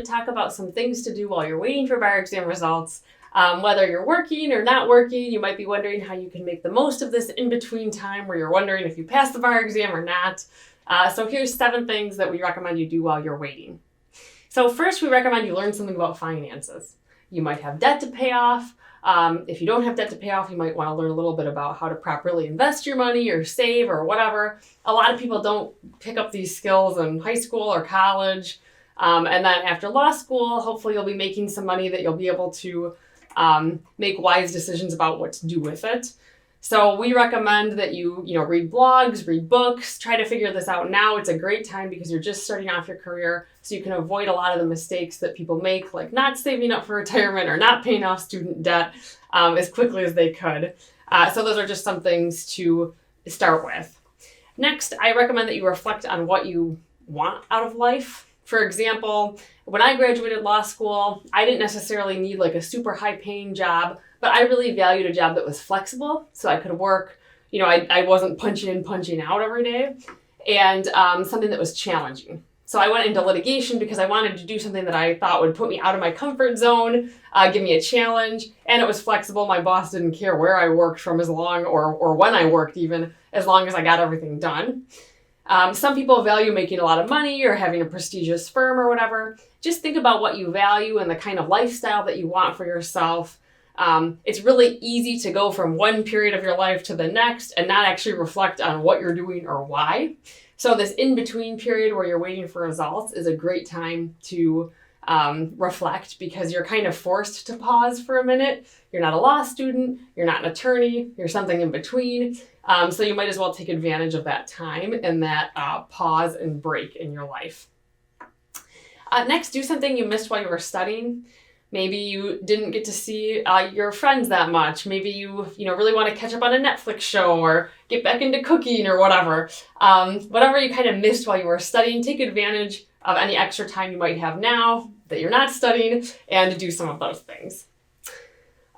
to talk about some things to do while you're waiting for bar exam results. Whether you're working or not working, you might be wondering how you can make the most of this in-between time where you're wondering if you passed the bar exam or not. So here's 7 things that we recommend you do while you're waiting. So first, we recommend you learn something about finances. You might have debt to pay off. If you don't have debt to pay off, you might want to learn a little bit about how to properly invest your money or save or whatever. A lot of people don't pick up these skills in high school or college. And then after law school, hopefully you'll be making some money that you'll be able to make wise decisions about what to do with it. So we recommend that you read blogs, read books, try to figure this out now. It's a great time because you're just starting off your career, so you can avoid a lot of the mistakes that people make, like not saving up for retirement or not paying off student debt as quickly as they could. So those are just some things to start with. Next, I recommend that you reflect on what you want out of life. For example, when I graduated law school, I didn't necessarily need like a super high paying job, but I really valued a job that was flexible so I could work. I wasn't punching in, punching out every day, and something that was challenging. So I went into litigation because I wanted to do something that I thought would put me out of my comfort zone, give me a challenge, and it was flexible. My boss didn't care where I worked from as long, or when I worked even, as long as I got everything done. Some people value making a lot of money or having a prestigious firm or whatever. Just think about what you value and the kind of lifestyle that you want for yourself. It's really easy to go from one period of your life to the next and not actually reflect on what you're doing or why. So this in-between period where you're waiting for results is a great time to reflect, because you're kind of forced to pause for a minute. You're not a law student, you're not an attorney, you're something in between. So you might as well take advantage of that time and that pause and break in your life. Next, do something you missed while you were studying. Maybe you didn't get to see your friends that much. Maybe you really want to catch up on a Netflix show or get back into cooking or whatever. Whatever you kind of missed while you were studying, take advantage of any extra time you might have now that you're not studying and do some of those things.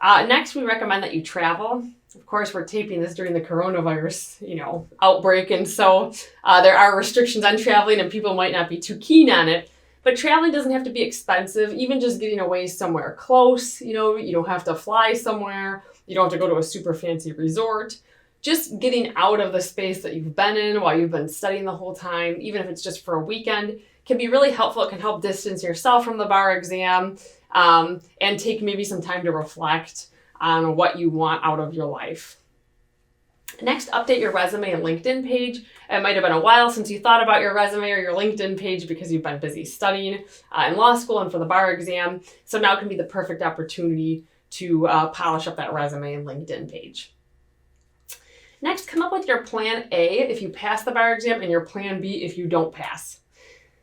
Next, we recommend that you travel. Of course, we're taping this during the coronavirus, outbreak, and so there are restrictions on traveling and people might not be too keen on it. But traveling doesn't have to be expensive. Even just getting away somewhere close, you don't have to fly somewhere. You don't have to go to a super fancy resort. Just getting out of the space that you've been in while you've been studying the whole time, even if it's just for a weekend, can be really helpful. It can help distance yourself from the bar exam and take maybe some time to reflect on what you want out of your life. Next, update your resume and LinkedIn page. It might have been a while since you thought about your resume or your LinkedIn page because you've been busy studying in law school and for the bar exam. So now can be the perfect opportunity to polish up that resume and LinkedIn page. Next, come up with your plan A if you pass the bar exam and your plan B if you don't pass.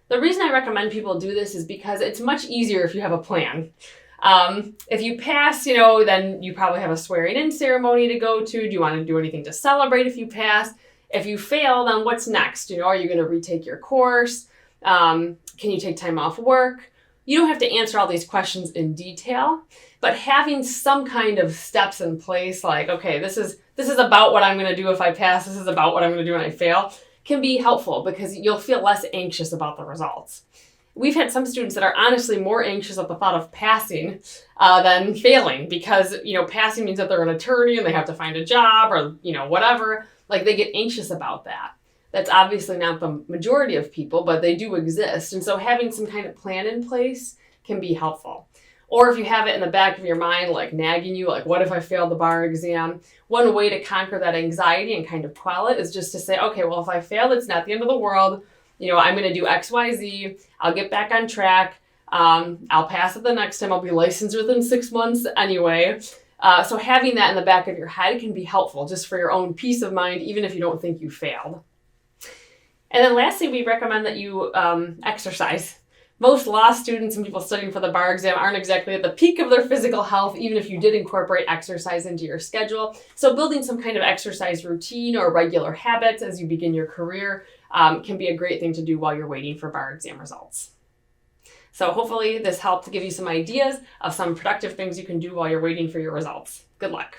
The reason I recommend people do this is because it's much easier if you have a plan. If you pass, then you probably have a swearing-in ceremony to go to. Do you want to do anything to celebrate if you pass? If you fail, then what's next? Are you going to retake your course? Can you take time off work? You don't have to answer all these questions in detail, but having some kind of steps in place, like, okay, this is about what I'm going to do if I pass. This is about what I'm going to do when I fail, can be helpful because you'll feel less anxious about the results. We've had some students that are honestly more anxious at the thought of passing than failing because, passing means that they're an attorney and they have to find a job or, whatever. Like, they get anxious about that. That's obviously not the majority of people, but they do exist. And so having some kind of plan in place can be helpful. Or if you have it in the back of your mind, like nagging you, like, what if I failed the bar exam? One way to conquer that anxiety and kind of quell it is just to say, okay, well, if I fail, it's not the end of the world. I'm going to do X, Y, Z. I'll get back on track. I'll pass it the next time. I'll be licensed within 6 months anyway. So having that in the back of your head can be helpful just for your own peace of mind, even if you don't think you failed. And then lastly, we recommend that you exercise. Most law students and people studying for the bar exam aren't exactly at the peak of their physical health, even if you did incorporate exercise into your schedule. So building some kind of exercise routine or regular habits as you begin your career can be a great thing to do while you're waiting for bar exam results. So hopefully this helped to give you some ideas of some productive things you can do while you're waiting for your results. Good luck.